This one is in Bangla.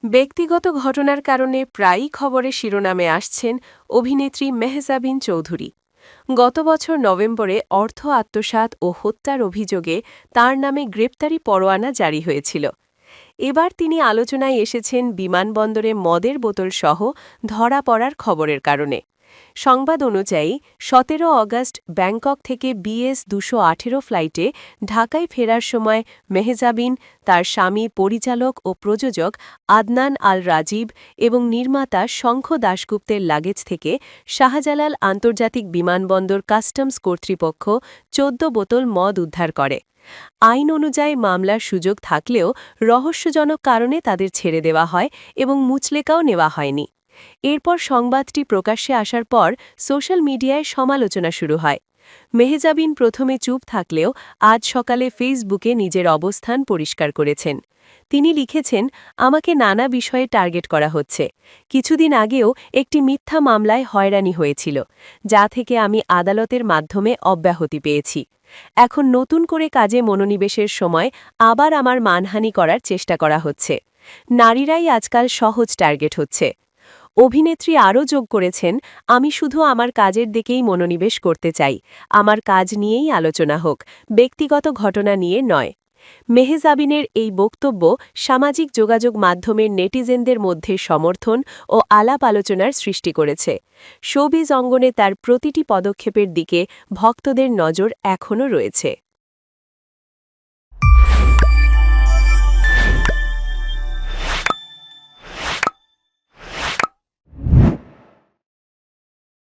ব্যক্তিগত ঘটনার কারণে প্রায়ই খবরের শিরোনামে আসছেন অভিনেত্রী মেহজাবিন চৌধুরী। গত বছর নভেম্বরে অর্থ আত্মসাৎ ও হত্যার অভিযোগে তার নামে গ্রেপ্তারি পরোয়ানা জারি হয়েছিল। এবার তিনি আলোচনায় এসেছেন বিমানবন্দরে মদের বোতলসহ ধরা পড়ার খবরের কারণে। সংবাদ অনুযায়ী ১৭ অগাস্ট ব্যাংকক থেকে BS-218 ফ্লাইটে ঢাকায় ফেরার সময় মেহজাবিন, তার স্বামী, পরিচালক ও প্রযোজক আদনান আল রাজীব এবং নির্মাতা শঙ্খ দাশগুপ্তের লাগেজ থেকে শাহজালাল আন্তর্জাতিক বিমানবন্দর কাস্টমস কর্তৃপক্ষ ১৪ বোতল মদ উদ্ধার করে। আইন অনুযায়ী মামলার সুযোগ থাকলেও রহস্যজনক কারণে তাদের ছেড়ে দেওয়া হয় এবং মুচলেকাও নেওয়া হয়নি। এরপর সংবাদটি প্রকাশ্যে আসার পর সোশ্যাল মিডিয়ায় সমালোচনা শুরু হয়। মেহজাবিন প্রথমে চুপ থাকলেও আজ সকালে ফেসবুকে নিজের অবস্থান পরিষ্কার করেছেন। তিনি লিখেছেন, আমাকে নানা বিষয়ে টার্গেট করা হচ্ছে। কিছুদিন আগেও একটি মিথ্যা মামলায় হয়রানি হয়েছিল, যা থেকে আমি আদালতের মাধ্যমে অব্যাহতি পেয়েছি। এখন নতুন করে কাজে মনোনিবেশের সময় আবার আমার মানহানি করার চেষ্টা করা হচ্ছে। নারীরাই আজকাল সহজ টার্গেট হচ্ছে। অভিনেত্রী আরও যোগ করেছেন, আমি শুধু আমার কাজের দিকেই মনোনিবেশ করতে চাই। আমার কাজ নিয়েই আলোচনা হোক, ব্যক্তিগত ঘটনা নিয়ে নয়। মেহজাবিনের এই বক্তব্য সামাজিক যোগাযোগ মাধ্যমের নেটিজেনদের মধ্যে সমর্থন ও আলাপ আলোচনার সৃষ্টি করেছে। শোবিজ অঙ্গনে তার প্রতিটি পদক্ষেপের দিকে ভক্তদের নজর এখনও রয়েছে।